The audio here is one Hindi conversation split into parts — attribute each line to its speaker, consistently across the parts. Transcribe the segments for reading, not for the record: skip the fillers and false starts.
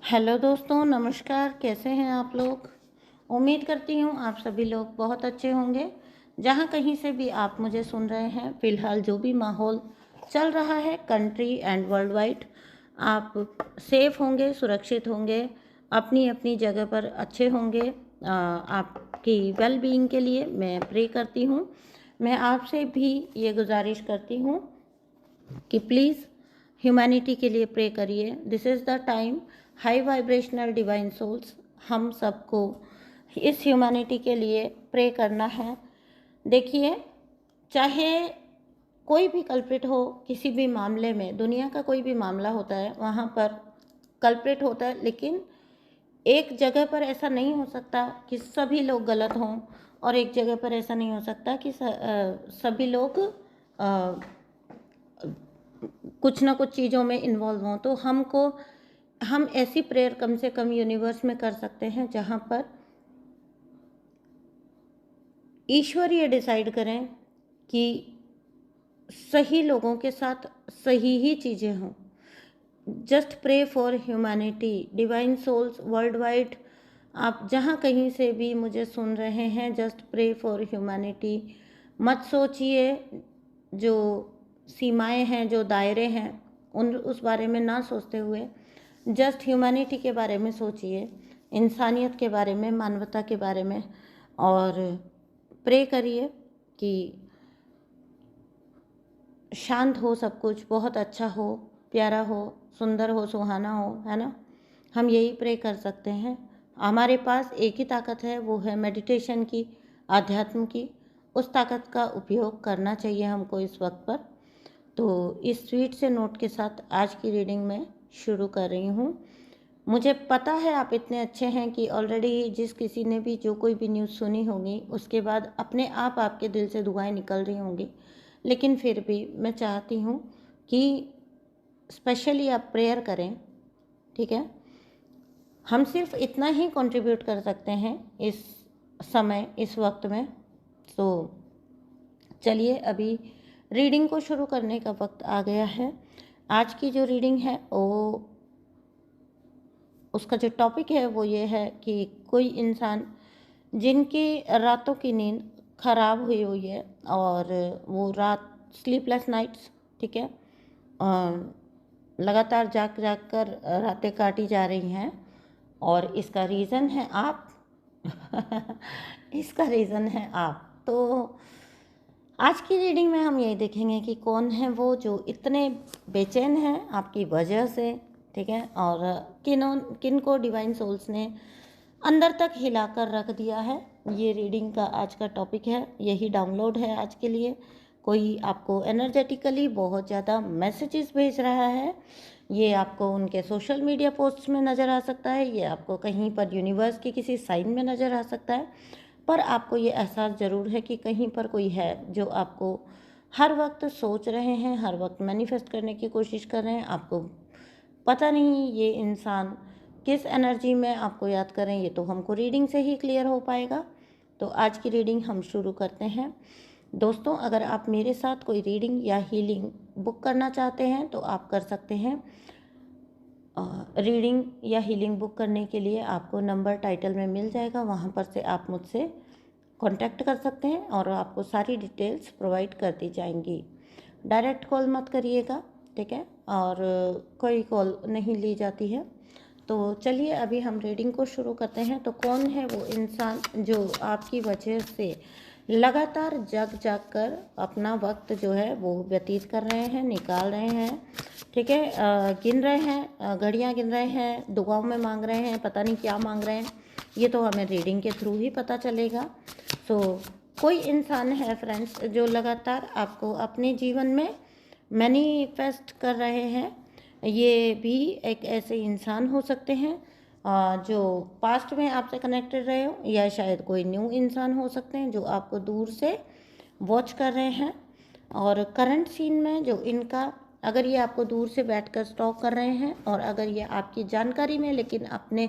Speaker 1: हेलो दोस्तों, नमस्कार। कैसे हैं आप लोग? उम्मीद करती हूँ आप सभी लोग बहुत अच्छे होंगे। जहाँ कहीं से भी आप मुझे सुन रहे हैं, फ़िलहाल जो भी माहौल चल रहा है कंट्री एंड वर्ल्ड वाइड, आप सेफ होंगे, सुरक्षित होंगे, अपनी अपनी जगह पर अच्छे होंगे। आपकी वेल बीइंग के लिए मैं प्रे करती हूँ। मैं आपसे भी ये गुजारिश करती हूँ कि प्लीज़ ह्यूमैनिटी के लिए प्रे करिए। This is the time. High vibrational divine souls, हम सबको इस ह्यूमैनिटी के लिए प्रे करना है। देखिए, चाहे कोई भी कल्प्रिट हो, किसी भी मामले में, दुनिया का कोई भी मामला होता है वहाँ पर कल्प्रिट होता है, लेकिन एक जगह पर ऐसा नहीं हो सकता कि सभी लोग गलत हों, और एक जगह पर ऐसा नहीं हो सकता कि सभी लोग कुछ ना कुछ चीज़ों में इन्वॉल्व हों। तो हम ऐसी प्रेयर कम से कम यूनिवर्स में कर सकते हैं जहाँ पर ईश्वर ये डिसाइड करें कि सही लोगों के साथ सही ही चीज़ें हों। Just pray for humanity, divine souls world wide. आप जहाँ कहीं से भी मुझे सुन रहे हैं, जस्ट प्रे फॉर ह्यूमैनिटी। मत सोचिए जो सीमाएं हैं, जो दायरे हैं, उस बारे में ना सोचते हुए जस्ट ह्यूमैनिटी के बारे में सोचिए, इंसानियत के बारे में, मानवता के बारे में, और प्रे करिए कि शांत हो सब कुछ, बहुत अच्छा हो, प्यारा हो, सुंदर हो, सुहाना हो, है ना। हम यही प्रे कर सकते हैं। हमारे पास एक ही ताकत है, वो है मेडिटेशन की, आध्यात्म की। उस ताकत का उपयोग करना चाहिए हमको इस वक्त पर। तो इस स्वीट से नोट के साथ आज की रीडिंग में शुरू कर रही हूँ। मुझे पता है आप इतने अच्छे हैं कि ऑलरेडी जिस किसी ने भी जो कोई भी न्यूज़ सुनी होगी, उसके बाद अपने आप आपके दिल से दुआएं निकल रही होंगी, लेकिन फिर भी मैं चाहती हूँ कि स्पेशली आप प्रेयर करें। ठीक है, हम सिर्फ इतना ही कंट्रीब्यूट कर सकते हैं इस समय, इस वक्त में। तो चलिए, अभी रीडिंग को शुरू करने का वक्त आ गया है। आज की जो रीडिंग है वो, उसका जो टॉपिक है वो ये है कि कोई इंसान जिनकी रातों की नींद खराब हुई हुई है, और वो रात स्लीपलेस नाइट्स, ठीक है, लगातार जाग जाग कर रातें काटी जा रही हैं, और इसका रीज़न है आप। इसका रीज़न है आप। तो आज की रीडिंग में हम यही देखेंगे कि कौन है वो जो इतने बेचैन हैं आपकी वजह से, ठीक है, और किन को डिवाइन सोल्स ने अंदर तक हिलाकर रख दिया है। ये रीडिंग का आज का टॉपिक है, यही डाउनलोड है आज के लिए। कोई आपको एनर्जेटिकली बहुत ज़्यादा मैसेजेस भेज रहा है, ये आपको उनके सोशल मीडिया पोस्ट्स में नज़र आ सकता है, ये आपको कहीं पर यूनिवर्स की किसी साइन में नज़र आ सकता है, पर आपको ये एहसास ज़रूर है कि कहीं पर कोई है जो आपको हर वक्त सोच रहे हैं, हर वक्त मैनिफेस्ट करने की कोशिश कर रहे हैं। आपको पता नहीं ये इंसान किस एनर्जी में आपको याद करें, ये तो हमको रीडिंग से ही क्लियर हो पाएगा। तो आज की रीडिंग हम शुरू करते हैं। दोस्तों, अगर आप मेरे साथ कोई रीडिंग या हीलिंग बुक करना चाहते हैं तो आप कर सकते हैं। रीडिंग या हीलिंग बुक करने के लिए आपको नंबर टाइटल में मिल जाएगा, वहाँ पर से आप मुझसे कांटेक्ट कर सकते हैं और आपको सारी डिटेल्स प्रोवाइड कर दी जाएंगी। डायरेक्ट कॉल मत करिएगा, ठीक है, और कोई कॉल नहीं ली जाती है। तो चलिए, अभी हम रीडिंग को शुरू करते हैं। तो कौन है वो इंसान जो आपकी वजह से लगातार जग जाग कर अपना वक्त जो है वो व्यतीत कर रहे हैं, निकाल रहे हैं, ठीक है, गिन रहे हैं, घड़ियाँ गिन रहे हैं, दुआओं में मांग रहे हैं, पता नहीं क्या मांग रहे हैं, ये तो हमें रीडिंग के थ्रू ही पता चलेगा। तो कोई इंसान है फ्रेंड्स जो लगातार आपको अपने जीवन में मैनिफेस्ट कर रहे हैं। ये भी एक ऐसे इंसान हो सकते हैं जो पास्ट में आपसे कनेक्टेड रहे हो, या शायद कोई न्यू इंसान हो सकते हैं जो आपको दूर से वॉच कर रहे हैं। और करंट सीन में जो इनका, अगर ये आपको दूर से बैठकर स्टॉक कर रहे हैं, और अगर ये आपकी जानकारी में, लेकिन अपने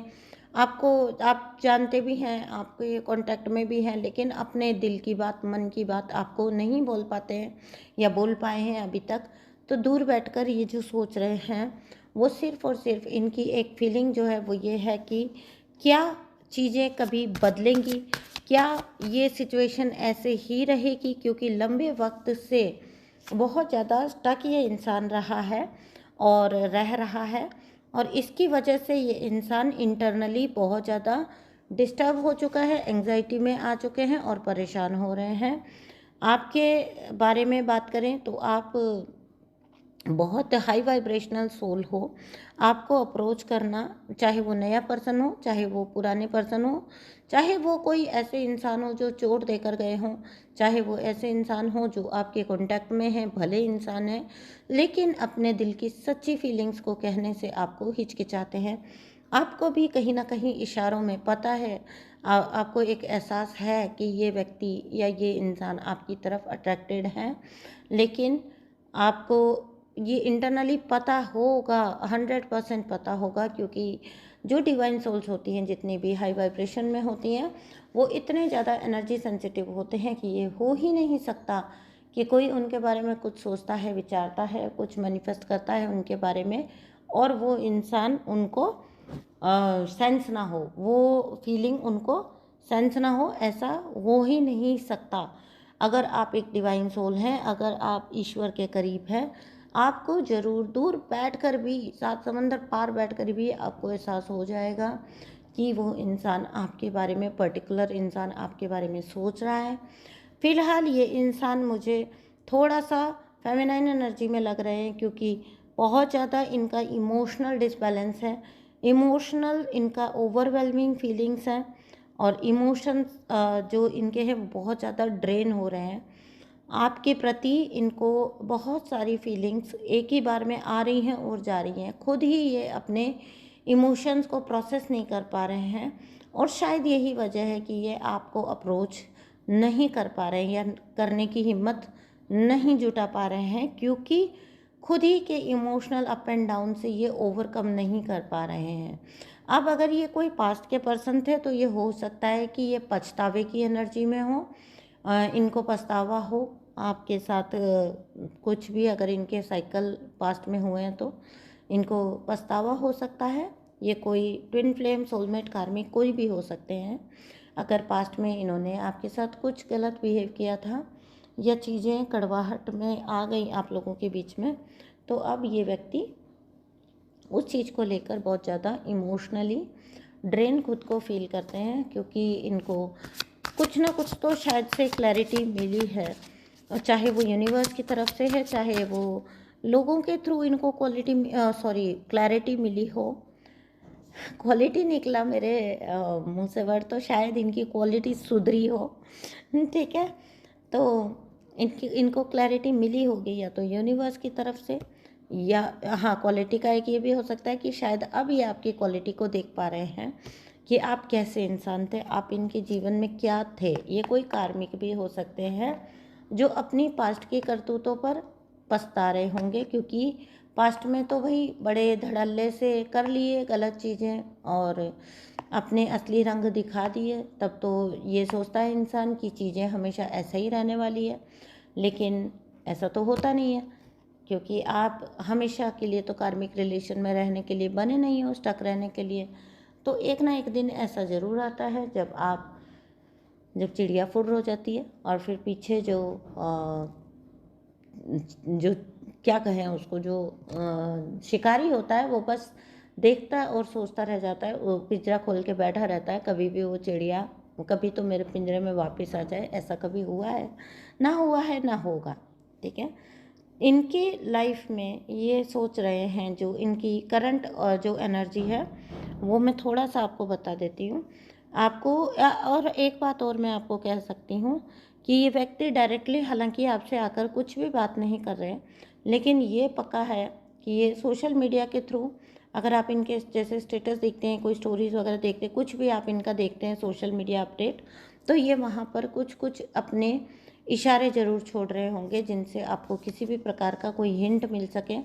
Speaker 1: आपको, आप जानते भी हैं, आपके ये कांटेक्ट में भी हैं, लेकिन अपने दिल की बात, मन की बात आपको नहीं बोल पाते हैं या बोल पाए हैं अभी तक, तो दूर बैठकर ये जो सोच रहे हैं वो सिर्फ़ और सिर्फ इनकी एक फीलिंग जो है वो ये है कि क्या चीज़ें कभी बदलेंगी, क्या ये सिचुएशन ऐसे ही रहेगी, क्योंकि लंबे वक्त से बहुत ज़्यादा स्टक ये इंसान रहा है और रह रहा है, और इसकी वजह से ये इंसान इंटरनली बहुत ज़्यादा डिस्टर्ब हो चुका है, एंग्जाइटी में आ चुके हैं और परेशान हो रहे हैं। आपके बारे में बात करें तो आप बहुत हाई वाइब्रेशनल सोल हो। आपको अप्रोच करना, चाहे वो नया पर्सन हो, चाहे वो पुराने पर्सन हो, चाहे वो कोई ऐसे इंसान हो जो चोट देकर गए हों, चाहे वो ऐसे इंसान हो जो आपके कांटेक्ट में हैं, भले इंसान हैं लेकिन अपने दिल की सच्ची फीलिंग्स को कहने से आपको हिचकिचाते हैं। आपको भी कहीं ना कहीं इशारों में पता है, आपको एक एहसास है कि ये व्यक्ति या ये इंसान आपकी तरफ अट्रैक्टेड है, लेकिन आपको ये इंटरनली पता होगा, 100% पता होगा, क्योंकि जो डिवाइन सोल्स होती हैं, जितनी भी हाई वाइब्रेशन में होती हैं, वो इतने ज़्यादा एनर्जी सेंसिटिव होते हैं कि ये हो ही नहीं सकता कि कोई उनके बारे में कुछ सोचता है, विचारता है, कुछ मैनिफेस्ट करता है उनके बारे में और वो इंसान उनको सेंस ना हो, वो फीलिंग उनको सेंस ना हो, ऐसा हो ही नहीं सकता। अगर आप एक डिवाइन सोल हैं, अगर आप ईश्वर के करीब हैं, आपको ज़रूर दूर बैठकर भी, सात समंदर पार बैठकर भी आपको एहसास हो जाएगा कि वो इंसान आपके बारे में, पर्टिकुलर इंसान आपके बारे में सोच रहा है। फ़िलहाल ये इंसान मुझे थोड़ा सा फेमिनाइन एनर्जी में लग रहे हैं, क्योंकि बहुत ज़्यादा इनका इमोशनल डिसबैलेंस है, इमोशनल इनका ओवरवेलमिंग फीलिंग्स हैं और इमोशंस जो इनके हैं वो बहुत ज़्यादा ड्रेन हो रहे हैं आपके प्रति। इनको बहुत सारी फीलिंग्स एक ही बार में आ रही हैं और जा रही हैं, खुद ही ये अपने इमोशंस को प्रोसेस नहीं कर पा रहे हैं और शायद यही वजह है कि ये आपको अप्रोच नहीं कर पा रहे हैं या करने की हिम्मत नहीं जुटा पा रहे हैं, क्योंकि खुद ही के इमोशनल अप एंड डाउन से ये ओवरकम नहीं कर पा रहे हैं। अब अगर ये कोई पास्ट के पर्सन थे तो ये हो सकता है कि ये पछतावे की एनर्जी में हो, इनको पछतावा हो आपके साथ, कुछ भी अगर इनके साइकिल पास्ट में हुए हैं तो इनको पछतावा हो सकता है। ये कोई ट्विन फ्लेम, सोलमेट, कार्मिक कोई भी हो सकते हैं। अगर पास्ट में इन्होंने आपके साथ कुछ गलत बिहेव किया था या चीज़ें कड़वाहट में आ गई आप लोगों के बीच में, तो अब ये व्यक्ति उस चीज़ को लेकर बहुत ज़्यादा इमोशनली ड्रेन खुद को फील करते हैं, क्योंकि इनको कुछ ना कुछ तो शायद से क्लैरिटी मिली है, और चाहे वो यूनिवर्स की तरफ से है, चाहे वो लोगों के थ्रू इनको क्लैरिटी मिली हो। क्वालिटी निकला मेरे मुंह से वर्ड, तो शायद इनकी क्वालिटी सुधरी हो। ठीक है, तो इनको क्लैरिटी मिली होगी या तो यूनिवर्स की तरफ से, या हाँ, क्वालिटी का एक ये भी हो सकता है कि शायद अब ये आपकी क्वालिटी को देख पा रहे हैं कि आप कैसे इंसान थे, आप इनके जीवन में क्या थे। ये कोई कार्मिक भी हो सकते हैं जो अपनी पास्ट की करतूतों पर पछता रहे होंगे, क्योंकि पास्ट में तो वही बड़े धड़ल्ले से कर लिए गलत चीज़ें और अपने असली रंग दिखा दिए। तब तो ये सोचता है इंसान कि चीज़ें हमेशा ऐसे ही रहने वाली है, लेकिन ऐसा तो होता नहीं है, क्योंकि आप हमेशा के लिए तो कार्मिक रिलेशन में रहने के लिए बने नहीं हो, स्टक रहने के लिए। तो एक ना एक दिन ऐसा ज़रूर आता है जब चिड़िया फुर्र हो जाती है और फिर पीछे जो क्या कहें उसको, जो शिकारी होता है वो बस देखता है और सोचता रह जाता है, वो पिंजरा खोल के बैठा रहता है, कभी भी वो चिड़िया कभी तो मेरे पिंजरे में वापस आ जाए। ऐसा कभी हुआ है? ना हुआ है, ना होगा। ठीक है, इनकी लाइफ में ये सोच रहे हैं, जो इनकी करंट जो एनर्जी है वो मैं थोड़ा सा आपको बता देती हूँ आपको। और एक बात और मैं आपको कह सकती हूँ कि ये व्यक्ति डायरेक्टली हालांकि आपसे आकर कुछ भी बात नहीं कर रहे, लेकिन ये पक्का है कि ये सोशल मीडिया के थ्रू, अगर आप इनके जैसे स्टेटस देखते हैं, कोई स्टोरीज़ वगैरह देखते हैं, कुछ भी आप इनका देखते हैं सोशल मीडिया अपडेट, तो ये वहाँ पर कुछ कुछ अपने इशारे ज़रूर छोड़ रहे होंगे, जिनसे आपको किसी भी प्रकार का कोई हिंट मिल सके।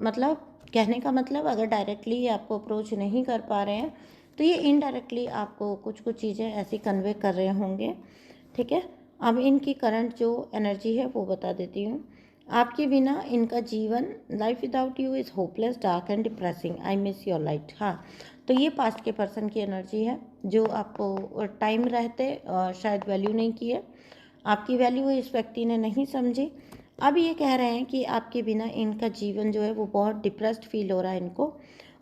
Speaker 1: मतलब कहने का मतलब, अगर डायरेक्टली आपको अप्रोच नहीं कर पा रहे हैं तो ये इनडायरेक्टली आपको कुछ कुछ चीज़ें ऐसी कन्वे कर रहे होंगे। ठीक है, अब इनकी करंट जो एनर्जी है वो बता देती हूँ। आपके बिना इनका जीवन, life without you is hopeless, dark and depressing, I miss your light. हाँ, तो ये पास्ट के पर्सन की एनर्जी है जो आपको टाइम रहते शायद वैल्यू नहीं की है, आपकी वैल्यू इस व्यक्ति ने नहीं समझी। अब ये कह रहे हैं कि आपके बिना इनका जीवन जो है वो बहुत डिप्रेस्ड फील हो रहा है इनको,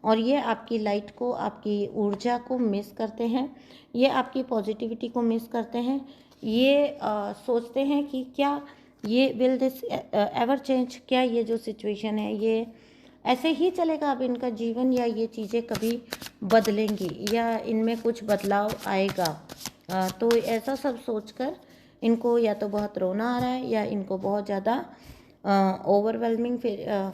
Speaker 1: और ये आपकी लाइट को, आपकी ऊर्जा को मिस करते हैं, ये आपकी पॉजिटिविटी को मिस करते हैं। ये सोचते हैं कि क्या ये विल दिस एवर चेंज, क्या ये जो सिचुएशन है ये ऐसे ही चलेगा अब इनका जीवन, या ये चीज़ें कभी बदलेंगी, या इनमें कुछ बदलाव आएगा। तो ऐसा सब सोचकर इनको या तो बहुत रोना आ रहा है, या इनको बहुत ज़्यादा ओवरवेलमिंग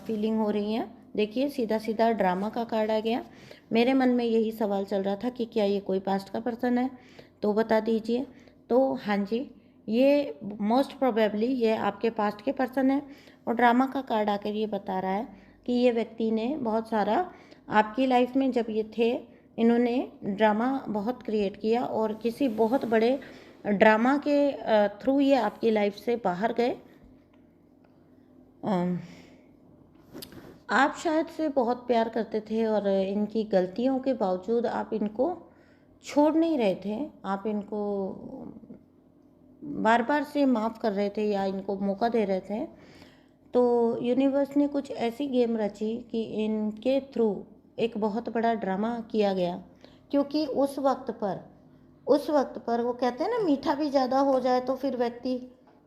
Speaker 1: फीलिंग हो रही है। देखिए, सीधा सीधा ड्रामा का कार्ड आ गया। मेरे मन में यही सवाल चल रहा था कि क्या ये कोई पास्ट का पर्सन है, तो बता दीजिए। तो हाँ जी, ये मोस्ट प्रोबेबली ये आपके पास्ट के पर्सन है, और ड्रामा का कार्ड आकर ये बता रहा है कि ये व्यक्ति ने बहुत सारा आपकी लाइफ में जब ये थे, इन्होंने ड्रामा बहुत क्रिएट किया, और किसी बहुत बड़े ड्रामा के थ्रू ये आपकी लाइफ से बाहर गए। आप शायद से बहुत प्यार करते थे, और इनकी गलतियों के बावजूद आप इनको छोड़ नहीं रहे थे, आप इनको बार बार से माफ़ कर रहे थे या इनको मौका दे रहे थे। तो यूनिवर्स ने कुछ ऐसी गेम रची कि इनके थ्रू एक बहुत बड़ा ड्रामा किया गया, क्योंकि उस वक्त पर वो कहते हैं ना, मीठा भी ज़्यादा हो जाए तो फिर व्यक्ति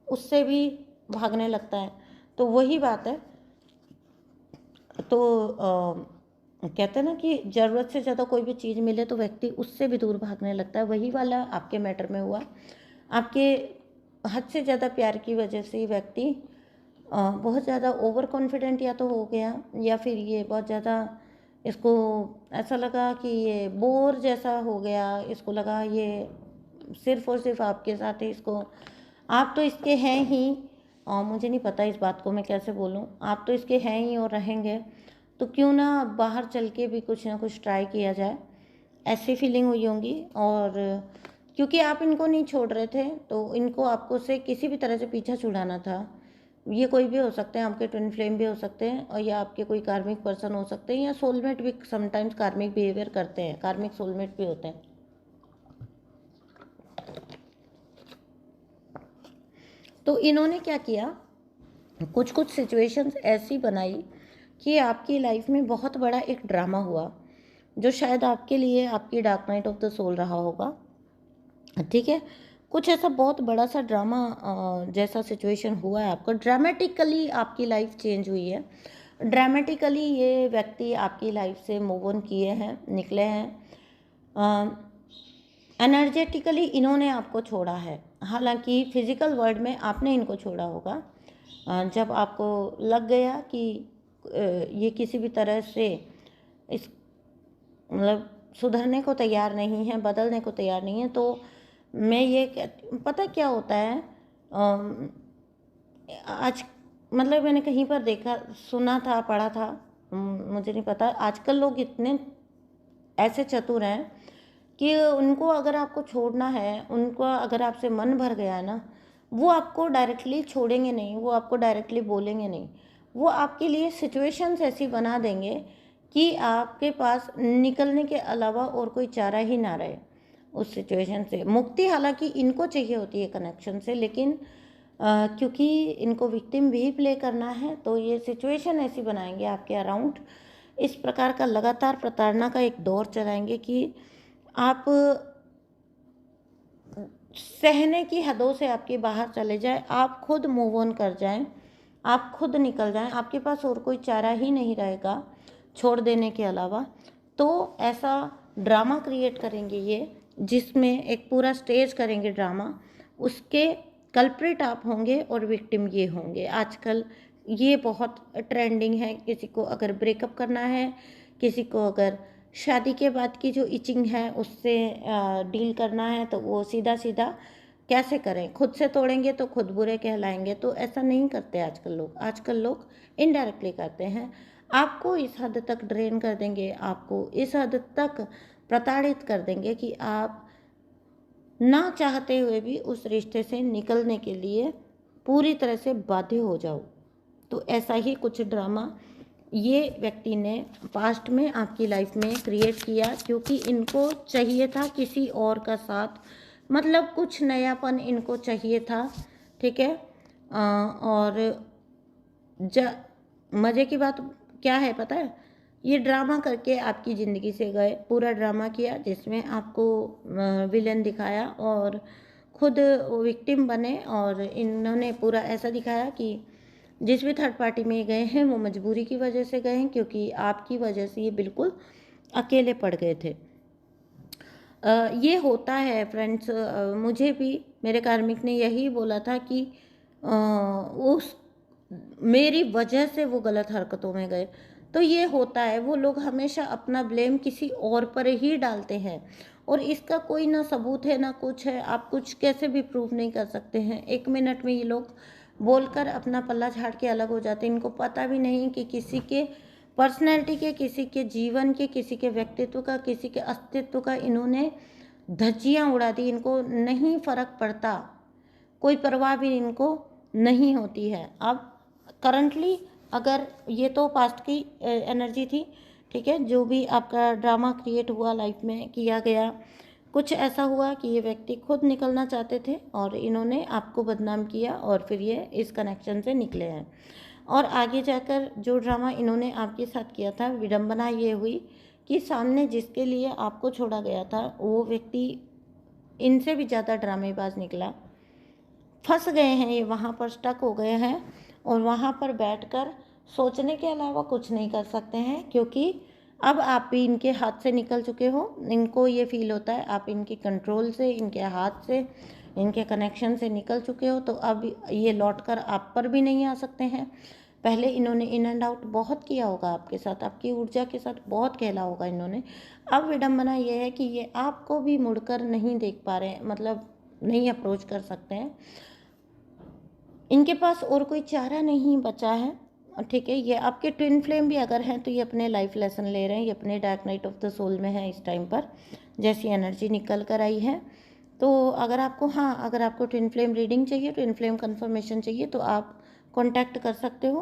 Speaker 1: उससे भी भागने लगता है। तो वही बात है। तो कहते हैं ना कि ज़रूरत से ज़्यादा कोई भी चीज़ मिले तो व्यक्ति उससे भी दूर भागने लगता है। वही वाला आपके मैटर में हुआ। आपके हद से ज़्यादा प्यार की वजह से व्यक्ति बहुत ज़्यादा ओवर कॉन्फिडेंट या तो हो गया, या फिर ये बहुत ज़्यादा इसको ऐसा लगा कि ये बोर जैसा हो गया, इसको लगा ये सिर्फ़ और सिर्फ आपके साथ है, इसको आप तो इसके हैं ही, मुझे नहीं पता इस बात को मैं कैसे बोलूँ, आप तो इसके हैं ही और रहेंगे, तो क्यों ना बाहर चल के भी कुछ ना कुछ ट्राई किया जाए, ऐसी फीलिंग हुई होंगी। और क्योंकि आप इनको नहीं छोड़ रहे थे, तो इनको आपको से किसी भी तरह से पीछा छुड़ाना था। ये कोई भी हो सकते हैं, आपके ट्विन फ्लेम भी हो सकते हैं, और या आपके कोई कार्मिक पर्सन हो सकते हैं, या सोलमेट भी समटाइम्स कार्मिक बिहेवियर करते हैं, कार्मिक सोलमेट भी होते हैं। तो इन्होंने क्या किया, कुछ कुछ सिचुएशंस ऐसी बनाई कि आपकी लाइफ में बहुत बड़ा एक ड्रामा हुआ, जो शायद आपके लिए आपकी dark night of the soul रहा होगा। ठीक है, कुछ ऐसा बहुत बड़ा सा ड्रामा जैसा सिचुएशन हुआ है आपको, ड्रामेटिकली आपकी लाइफ चेंज हुई है, ड्रामेटिकली ये व्यक्ति आपकी लाइफ से मूव ऑन किए हैं, निकले हैं। एनर्जेटिकली इन्होंने आपको छोड़ा है, हालांकि फिजिकल वर्ल्ड में आपने इनको छोड़ा होगा। जब आपको लग गया कि ये किसी भी तरह से इस मतलब सुधरने को तैयार नहीं है, बदलने को तैयार नहीं है, तो मैं ये पता क्या होता है, आज मतलब मैंने कहीं पर देखा, सुना था, पढ़ा था, मुझे नहीं पता, आजकल लोग इतने ऐसे चतुर हैं कि उनको अगर आपको छोड़ना है, उनको अगर आपसे मन भर गया है ना, वो आपको डायरेक्टली छोड़ेंगे नहीं, वो आपको डायरेक्टली बोलेंगे नहीं, वो आपके लिए सिचुएशंस ऐसी बना देंगे कि आपके पास निकलने के अलावा और कोई चारा ही ना रहे उस सिचुएशन से। मुक्ति हालांकि इनको चाहिए होती है कनेक्शन से, लेकिन क्योंकि इनको विक्टिम भी प्ले करना है, तो ये सिचुएशन ऐसी बनाएंगे आपके अराउंड, इस प्रकार का लगातार प्रताड़ना का एक दौर चलाएंगे कि आप सहने की हदों से आपके बाहर चले जाए, आप खुद मूव ऑन कर जाएं, आप खुद निकल जाएं, आपके पास और कोई चारा ही नहीं रहेगा छोड़ देने के अलावा। तो ऐसा ड्रामा क्रिएट करेंगे ये, जिसमें एक पूरा स्टेज करेंगे ड्रामा, उसके कल्प्रिट आप होंगे और विक्टिम ये होंगे। आजकल ये बहुत ट्रेंडिंग है, किसी को अगर ब्रेकअप करना है, किसी को अगर शादी के बाद की जो इचिंग है उससे डील करना है, तो वो सीधा सीधा कैसे करें, खुद से तोड़ेंगे तो खुद बुरे कहलाएंगे, तो ऐसा नहीं करते आजकल लोग इनडायरेक्टली करते हैं, आपको इस हद तक ड्रेन कर देंगे, आपको इस हद तक प्रताड़ित कर देंगे कि आप ना चाहते हुए भी उस रिश्ते से निकलने के लिए पूरी तरह से बाध्य हो जाओ। तो ऐसा ही कुछ ड्रामा ये व्यक्ति ने पास्ट में आपकी लाइफ में क्रिएट किया, क्योंकि इनको चाहिए था किसी और का साथ, मतलब कुछ नयापन इनको चाहिए था, ठीक है। और मज़े की बात क्या है पता है, ये ड्रामा करके आपकी ज़िंदगी से गए, पूरा ड्रामा किया जिसमें आपको विलन दिखाया और खुद विक्टिम बने, और इन्होंने पूरा ऐसा दिखाया कि जिस भी थर्ड पार्टी में ये गए हैं वो मजबूरी की वजह से गए हैं, क्योंकि आपकी वजह से ये बिल्कुल अकेले पड़ गए थे। ये होता है फ्रेंड्स, मुझे भी मेरे कार्मिक ने यही बोला था कि उस मेरी वजह से वो गलत हरकतों में गए। तो ये होता है, वो लोग हमेशा अपना ब्लेम किसी और पर ही डालते हैं, और इसका कोई ना सबूत है ना कुछ है, आप कुछ कैसे भी प्रूव नहीं कर सकते हैं। 1 मिनट में ये लोग बोलकर अपना पल्ला झाड़ के अलग हो जाते हैं। इनको पता भी नहीं कि किसी के पर्सनैलिटी के, किसी के जीवन के, किसी के व्यक्तित्व का, किसी के अस्तित्व का इन्होंने धज्जियाँ उड़ा दी। इनको नहीं फ़र्क पड़ता, कोई परवाह भी इनको नहीं होती है। अब करंटली अगर ये तो पास्ट की एनर्जी थी, ठीक है, जो भी आपका ड्रामा क्रिएट हुआ लाइफ में किया गया, कुछ ऐसा हुआ कि ये व्यक्ति खुद निकलना चाहते थे और इन्होंने आपको बदनाम किया और फिर ये इस कनेक्शन से निकले हैं। और आगे जाकर जो ड्रामा इन्होंने आपके साथ किया था, विडंबना ये हुई कि सामने जिसके लिए आपको छोड़ा गया था वो व्यक्ति इनसे भी ज़्यादा ड्रामेबाज निकला। फंस गए हैं ये, वहाँ पर स्टक हो गए हैं और वहाँ पर बैठकर सोचने के अलावा कुछ नहीं कर सकते हैं, क्योंकि अब आप भी इनके हाथ से निकल चुके हो। इनको ये फील होता है आप इनके कंट्रोल से, इनके हाथ से, इनके कनेक्शन से निकल चुके हो, तो अब ये लौटकर आप पर भी नहीं आ सकते हैं। पहले इन्होंने इन एंड आउट बहुत किया होगा आपके साथ, आपकी ऊर्जा के साथ बहुत खेला होगा इन्होंने। अब विडंबना ये है कि ये आपको भी मुड़कर नहीं देख पा रहे हैं, मतलब नहीं अप्रोच कर सकते हैं। इनके पास और कोई चारा नहीं बचा है, ठीक है। ये आपके ट्विन फ्लेम भी अगर हैं तो ये अपने लाइफ लेसन ले रहे हैं, ये अपने dark night of the soul में है इस टाइम पर, जैसी एनर्जी निकल कर आई है। तो अगर आपको, हाँ, अगर आपको ट्विन फ्लेम रीडिंग चाहिए, ट्विन फ्लेम कंफर्मेशन चाहिए, तो आप कांटेक्ट कर सकते हो।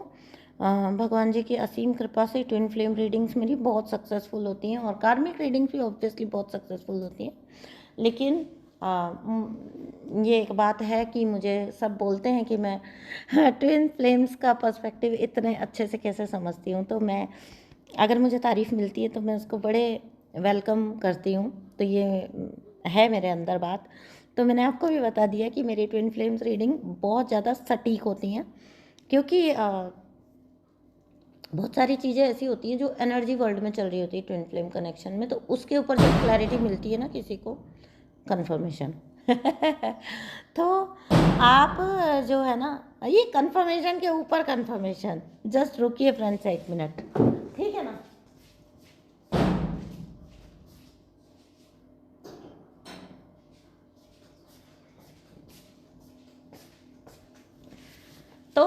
Speaker 1: भगवान जी की असीम कृपा से ट्विन फ्लेम रीडिंग्स मेरी बहुत सक्सेसफुल होती हैं, और कार्मिक रीडिंग्स भी ऑब्वियसली बहुत सक्सेसफुल होती हैं। लेकिन ये एक बात है कि मुझे सब बोलते हैं कि मैं ट्विन फ्लेम्स का पर्सपेक्टिव इतने अच्छे से कैसे समझती हूँ, तो मैं, अगर मुझे तारीफ़ मिलती है तो मैं उसको बड़े वेलकम करती हूँ। तो ये है मेरे अंदर बात। तो मैंने आपको भी बता दिया कि मेरी ट्विन फ्लेम्स रीडिंग बहुत ज़्यादा सटीक होती हैं, क्योंकि बहुत सारी चीज़ें ऐसी होती हैं जो एनर्जी वर्ल्ड में चल रही होती है ट्विन फ्लेम कनेक्शन में, तो उसके ऊपर जब क्लैरिटी मिलती है ना किसी को, कंफर्मेशन तो आप जो है ना, ये कंफर्मेशन के ऊपर कंफर्मेशन, जस्ट रुकिए फ्रेंड्स 1 मिनट, ठीक है ना। तो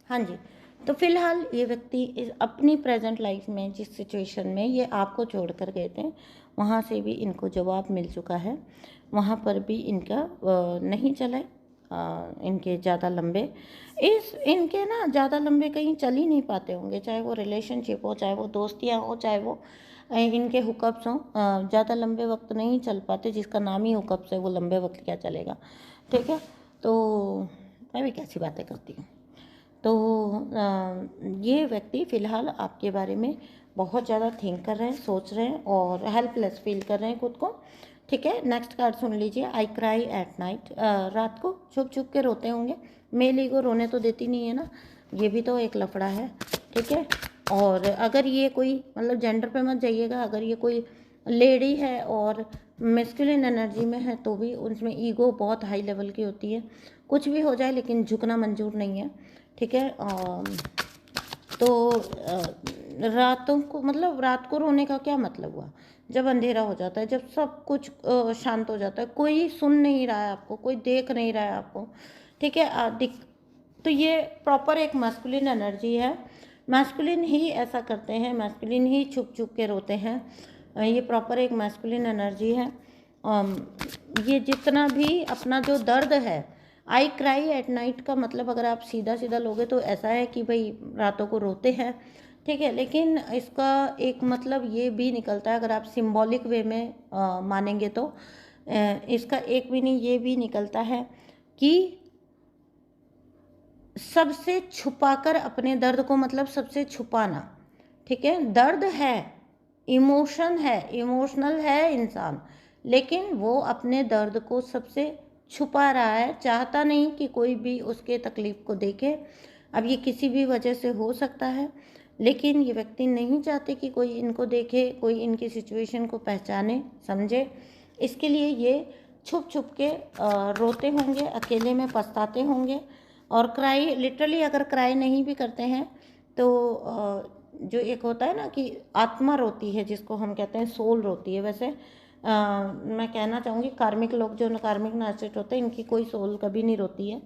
Speaker 1: हाँ जी, तो फिलहाल ये व्यक्ति अपनी प्रेजेंट लाइफ में जिस सिचुएशन में ये आपको छोड़ कर गए थे, वहाँ से भी इनको जवाब मिल चुका है। वहाँ पर भी इनका नहीं चला, इनके ज़्यादा लंबे, इनके ना ज़्यादा लंबे कहीं चल ही नहीं पाते होंगे, चाहे वो रिलेशनशिप हो, चाहे वो दोस्तियाँ हो, चाहे वो इनके हुकअप्स हों, ज़्यादा लंबे वक्त नहीं चल पाते। जिसका नाम ही हुकअप्स है वो लंबे वक्त क्या चलेगा, ठीक है। तो मैं भी कैसी बातें करती हूँ। तो ये व्यक्ति फ़िलहाल आपके बारे में बहुत ज़्यादा थिंक कर रहे हैं, सोच रहे हैं और हेल्पलेस फील कर रहे हैं खुद को, ठीक है। नेक्स्ट कार्ड सुन लीजिए, आई क्राई एट नाइट। रात को छुप छुप के रोते होंगे। मेल ईगो रोने तो देती नहीं है ना, ये भी तो एक लफड़ा है, ठीक है। और अगर ये कोई, मतलब जेंडर पे मत जाइएगा, अगर ये कोई लेडी है और मैस्कुलिन एनर्जी में है तो भी उसमें ईगो बहुत हाई लेवल की होती है। कुछ भी हो जाए लेकिन झुकना मंजूर नहीं है, ठीक है। तो रातों को, मतलब रात को रोने का क्या मतलब हुआ, जब अंधेरा हो जाता है, जब सब कुछ शांत हो जाता है, कोई सुन नहीं रहा है आपको, कोई देख नहीं रहा है आपको, ठीक है। तो ये प्रॉपर एक मैस्कुलिन एनर्जी है। मैस्कुलिन ही ऐसा करते हैं, मैस्कुलिन ही छुप छुप के रोते हैं। ये प्रॉपर एक मैस्कुलिन एनर्जी है। ये जितना भी अपना जो दर्द है आई क्राई एट नाइट का मतलब अगर आप सीधा सीधा लोगे तो ऐसा है कि भाई रातों को रोते हैं, ठीक है, लेकिन इसका एक मतलब ये भी निकलता है, अगर आप सिंबॉलिक वे में मानेंगे तो इसका एक मीनिंग ये भी निकलता है कि सबसे छुपाकर अपने दर्द को, मतलब सबसे छुपाना, ठीक है। दर्द है, इमोशन है, इमोशनल है इंसान, लेकिन वो अपने दर्द को सबसे छुपा रहा है, चाहता नहीं कि कोई भी उसके तकलीफ को देखे। अब ये किसी भी वजह से हो सकता है, लेकिन ये व्यक्ति नहीं चाहते कि कोई इनको देखे, कोई इनकी सिचुएशन को पहचाने, समझे। इसके लिए ये छुप छुप के रोते होंगे, अकेले में पछताते होंगे। और क्राई लिटरली अगर क्राई नहीं भी करते हैं तो जो एक होता है ना कि आत्मा रोती है, जिसको हम कहते हैं सोल रोती है, वैसे मैं कहना चाहूँगी कार्मिक लोग जो कार्मिक नार्सिसिस्ट होते हैं इनकी कोई सोल कभी नहीं रोती है,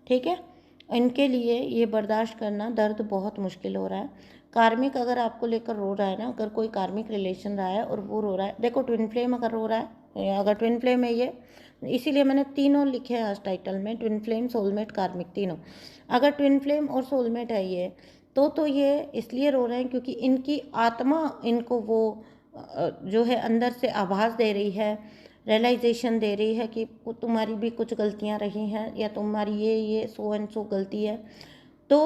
Speaker 1: ठीक है। इनके लिए ये बर्दाश्त करना दर्द बहुत मुश्किल हो रहा है। कार्मिक अगर आपको लेकर रो रहा है ना, अगर कोई कार्मिक रिलेशन रहा है और वो रो रहा है, देखो ट्विन फ्लेम अगर रो रहा है, अगर ट्विन फ्लेम है ये, इसीलिए मैंने तीनों लिखे हैं आज टाइटल में, ट्विन फ्लेम, सोलमेट, कार्मिक, तीनों। अगर ट्विन फ्लेम और सोलमेट है ये तो ये इसलिए रो रहे हैं क्योंकि इनकी आत्मा इनको वो जो है अंदर से आभास दे रही है, रियलाइजेशन दे रही है कि तुम्हारी भी कुछ गलतियां रही हैं या तुम्हारी ये सो एंड सो गलती है। तो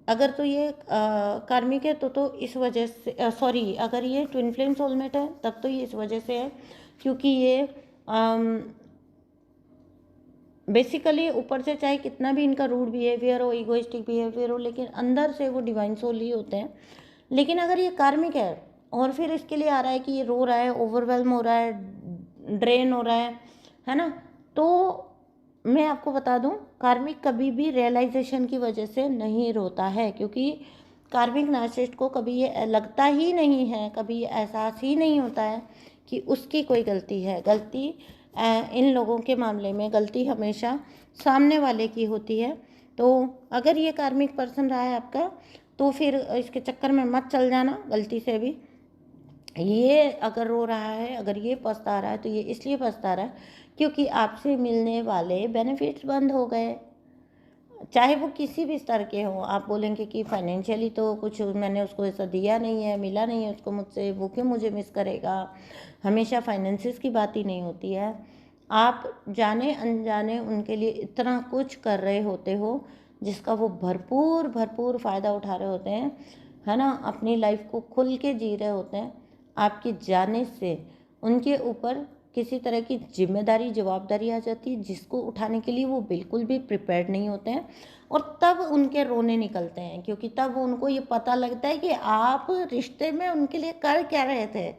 Speaker 1: अगर तो ये कार्मिक है तो इस वजह से, सॉरी, अगर ये ट्विन फ्लेम सोलमेट है तब तो ये इस वजह से है क्योंकि ये बेसिकली ऊपर से चाहे कितना भी इनका रूड बिहेवियर हो, इगोइस्टिक बिहेवियर हो, लेकिन अंदर से वो डिवाइन सोल ही होते हैं। लेकिन अगर ये कार्मिक है और फिर इसके लिए आ रहा है कि ये रो रहा है, ओवरवेल्म हो रहा है, ड्रेन हो रहा है ना, तो मैं आपको बता दूं कार्मिक कभी भी रियलाइजेशन की वजह से नहीं रोता है, क्योंकि कार्मिक नार्सिसिस्ट को कभी ये लगता ही नहीं है, कभी ये एहसास ही नहीं होता है कि उसकी कोई गलती है। गलती इन लोगों के मामले में गलती हमेशा सामने वाले की होती है। तो अगर ये कार्मिक पर्सन रहा है आपका तो फिर इसके चक्कर में मत चल जाना गलती से भी। ये अगर रो रहा है, अगर ये पछता रहा है तो ये इसलिए पछता रहा है क्योंकि आपसे मिलने वाले बेनिफिट्स बंद हो गए, चाहे वो किसी भी स्तर के हों। आप बोलेंगे कि फाइनेंशियली तो कुछ मैंने उसको ऐसा दिया नहीं है, मिला नहीं है उसको मुझसे, वो क्यों मुझे मिस करेगा। हमेशा फाइनेंसिस की बात ही नहीं होती है। आप जाने अनजाने उनके लिए इतना कुछ कर रहे होते हो जिसका वो भरपूर भरपूर फ़ायदा उठा रहे होते हैं, है ना। अपनी लाइफ को खुल के जी रहे होते हैं। आपके जाने से उनके ऊपर किसी तरह की जिम्मेदारी, जवाबदारी आ जाती है जिसको उठाने के लिए वो बिल्कुल भी प्रिपेयर्ड नहीं होते हैं। और तब उनके रोने निकलते हैं क्योंकि तब उनको ये पता लगता है कि आप रिश्ते में उनके लिए कर क्या रहे थे,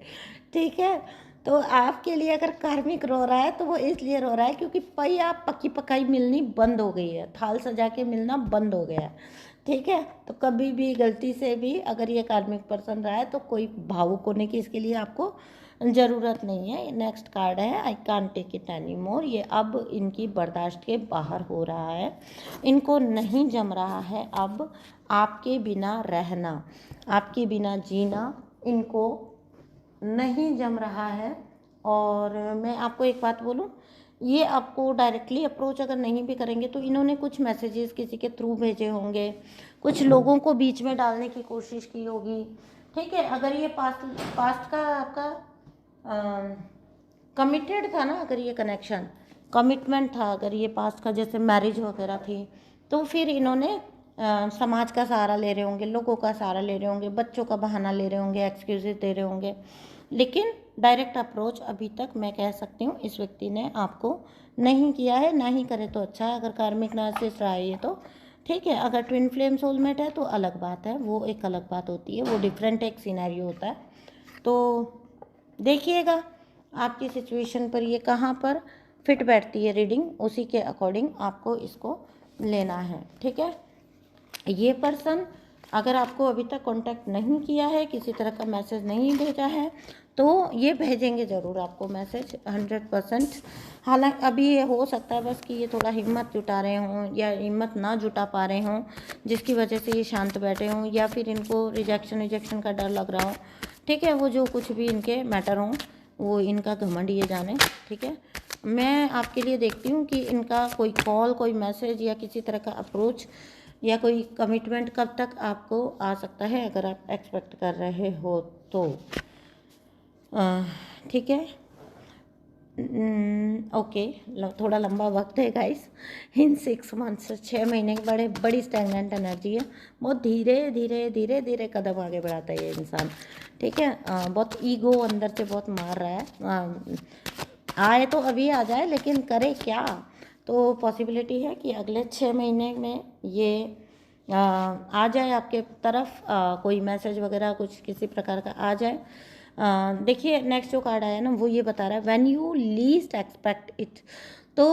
Speaker 1: ठीक है। तो आपके लिए अगर कार्मिक रो रहा है तो वो इसलिए रो रहा है क्योंकि पई आप पक्की पकाई मिलनी बंद हो गई है, थाल सजा के मिलना बंद हो गया है, ठीक है। तो कभी भी गलती से भी अगर ये कार्मिक पर्सन रहा है तो कोई भावुक होने की इसके लिए आपको ज़रूरत नहीं है। नेक्स्ट कार्ड है I can't take it any more. ये अब इनकी बर्दाश्त के बाहर हो रहा है, इनको नहीं जम रहा है अब आपके बिना रहना, आपके बिना जीना इनको नहीं जम रहा है। और मैं आपको एक बात बोलूं, ये आपको डायरेक्टली अप्रोच अगर नहीं भी करेंगे तो इन्होंने कुछ मैसेजेस किसी के थ्रू भेजे होंगे, कुछ लोगों को बीच में डालने की कोशिश की होगी, ठीक है। अगर ये पास्ट का आपका कमिटेड था ना, अगर ये कनेक्शन कमिटमेंट था, अगर ये पास्ट का जैसे मैरिज वगैरह थी, तो फिर इन्होंने समाज का सहारा ले रहे होंगे, लोगों का सहारा ले रहे होंगे, बच्चों का बहाना ले रहे होंगे, एक्सक्यूजेस दे रहे होंगे। लेकिन डायरेक्ट अप्रोच अभी तक मैं कह सकती हूँ इस व्यक्ति ने आपको नहीं किया है, ना ही करे तो अच्छा है। अगर कार्मिक नार्सिसिस्ट रहा है ये तो ठीक है। अगर ट्विन फ्लेम सोलमेट है तो अलग बात है, वो एक अलग बात होती है, वो डिफरेंट एक सिनेरियो होता है। तो देखिएगा आपकी सिचुएशन पर ये कहाँ पर फिट बैठती है रीडिंग, उसी के अकॉर्डिंग आपको इसको लेना है, ठीक है। ये पर्सन अगर आपको अभी तक कांटेक्ट नहीं किया है, किसी तरह का मैसेज नहीं भेजा है, तो ये भेजेंगे ज़रूर आपको मैसेज 100%। हालांकि अभी ये हो सकता है बस कि ये थोड़ा हिम्मत जुटा रहे हों या हिम्मत ना जुटा पा रहे हों, जिसकी वजह से ये शांत बैठे हों, या फिर इनको रिजेक्शन का डर लग रहा हो, ठीक है। वो जो कुछ भी इनके मैटर हों वो इनका घमंड ये जाने, ठीक है। मैं आपके लिए देखती हूँ कि इनका कोई कॉल, कोई मैसेज या किसी तरह का अप्रोच या कोई कमिटमेंट कब तक आपको आ सकता है, अगर आप एक्सपेक्ट कर रहे हो तो। ठीक है। ओके, थोड़ा लंबा वक्त है गाइस। इन 6 मंथ्स, 6 महीने की बड़ी स्टैगनेंट एनर्जी है। बहुत धीरे धीरे धीरे धीरे कदम आगे बढ़ाता है ये इंसान। ठीक है, बहुत ईगो अंदर से बहुत मार रहा है। आए तो अभी आ जाए, लेकिन करे क्या। तो पॉसिबिलिटी है कि अगले 6 महीने में ये आ जाए आपके तरफ, कोई मैसेज वगैरह कुछ किसी प्रकार का आ जाए। देखिए नेक्स्ट जो कार्ड आया ना, वो ये बता रहा है when you least expect it. तो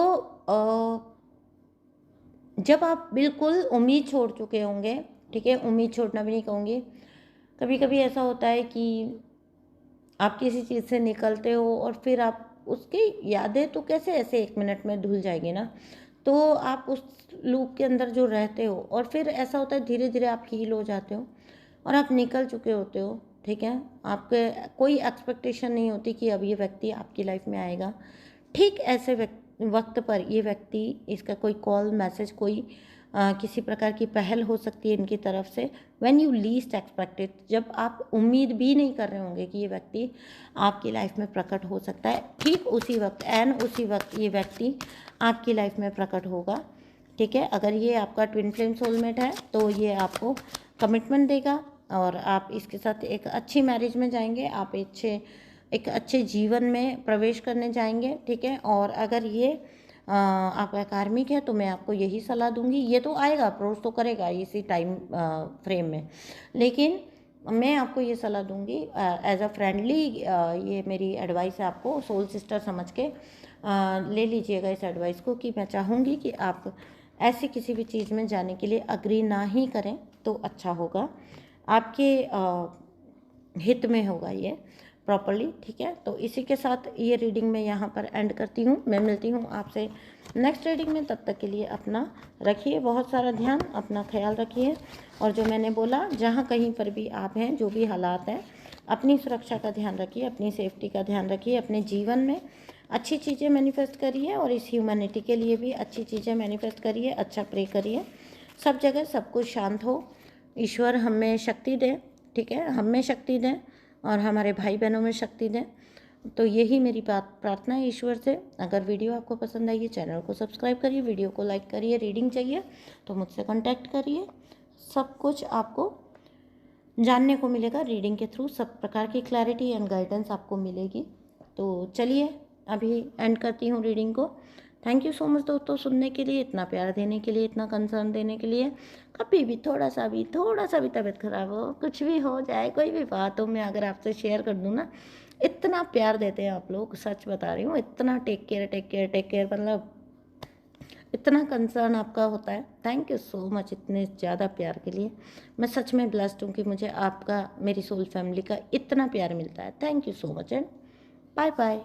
Speaker 1: जब आप बिल्कुल उम्मीद छोड़ चुके होंगे, ठीक है, उम्मीद छोड़ना भी नहीं कहूँगी, कभी कभी ऐसा होता है कि आप किसी चीज़ से निकलते हो और फिर आप उसकी यादें तो कैसे ऐसे 1 मिनट में धुल जाएगी ना। तो आप उस लूप के अंदर जो रहते हो, और फिर ऐसा होता है धीरे धीरे आप हील हो जाते हो और आप निकल चुके होते हो। ठीक है, आपके कोई एक्सपेक्टेशन नहीं होती कि अब ये व्यक्ति आपकी लाइफ में आएगा। ठीक ऐसे वक्त पर ये व्यक्ति, इसका कोई कॉल मैसेज, कोई किसी प्रकार की पहल हो सकती है इनकी तरफ से। व्हेन यू लीस्ट एक्सपेक्टेड, जब आप उम्मीद भी नहीं कर रहे होंगे कि ये व्यक्ति आपकी लाइफ में प्रकट हो सकता है, ठीक उसी वक्त, उसी वक्त ये व्यक्ति आपकी लाइफ में प्रकट होगा। ठीक है, अगर ये आपका ट्विन फ्लेम सोलमेट है तो ये आपको कमिटमेंट देगा और आप इसके साथ एक अच्छी मैरिज में जाएंगे, आप एक अच्छे जीवन में प्रवेश करने जाएंगे। ठीक है, और अगर ये आपका कार्मिक है तो मैं आपको यही सलाह दूंगी, ये तो आएगा, अप्रोच तो करेगा इसी टाइम फ्रेम में, लेकिन मैं आपको ये सलाह दूंगी एज अ फ्रेंडली, ये मेरी एडवाइस है आपको, सोल सिस्टर समझ के ले लीजिएगा इस एडवाइस को, कि मैं चाहूँगी कि आप ऐसी किसी भी चीज़ में जाने के लिए अग्री ना ही करें तो अच्छा होगा, आपके हित में होगा ये प्रॉपरली। ठीक है, तो इसी के साथ ये रीडिंग मैं यहाँ पर एंड करती हूँ। मैं मिलती हूँ आपसे नेक्स्ट रीडिंग में, तब तक के लिए अपना रखिए बहुत सारा ध्यान, अपना ख्याल रखिए, और जो मैंने बोला, जहाँ कहीं पर भी आप हैं, जो भी हालात हैं, अपनी सुरक्षा का ध्यान रखिए, अपनी सेफ्टी का ध्यान रखिए, अपने जीवन में अच्छी चीज़ें मैनिफेस्ट करिए और इस ह्यूमैनिटी के लिए भी अच्छी चीज़ें मैनिफेस्ट करिए, अच्छा प्रे करिए, सब जगह सब कुछ शांत हो, ईश्वर हमें शक्ति दे। ठीक है, हमें शक्ति दें और हमारे भाई बहनों में शक्ति दें। तो यही मेरी प्रार्थना है ईश्वर से। अगर वीडियो आपको पसंद आई है, चैनल को सब्सक्राइब करिए, वीडियो को लाइक करिए, रीडिंग चाहिए तो मुझसे कांटेक्ट करिए, सब कुछ आपको जानने को मिलेगा रीडिंग के थ्रू, सब प्रकार की क्लैरिटी एंड गाइडेंस आपको मिलेगी। तो चलिए अभी एंड करती हूँ रीडिंग को। थैंक यू सो मच दोस्तों सुनने के लिए, इतना प्यार देने के लिए, इतना कंसर्न देने के लिए। कभी भी थोड़ा सा भी तबीयत खराब हो, कुछ भी हो जाए, कोई भी बात हो, मैं अगर आपसे शेयर कर दूँ ना, इतना प्यार देते हैं आप लोग, सच बता रही हूँ, इतना टेक केयर, मतलब इतना कंसर्न आपका होता है। थैंक यू सो मच इतने ज़्यादा प्यार के लिए। मैं सच में ब्लेस्ड हूँ कि मुझे आपका, मेरी सोल फैमिली का इतना प्यार मिलता है। Thank you so much and bye bye.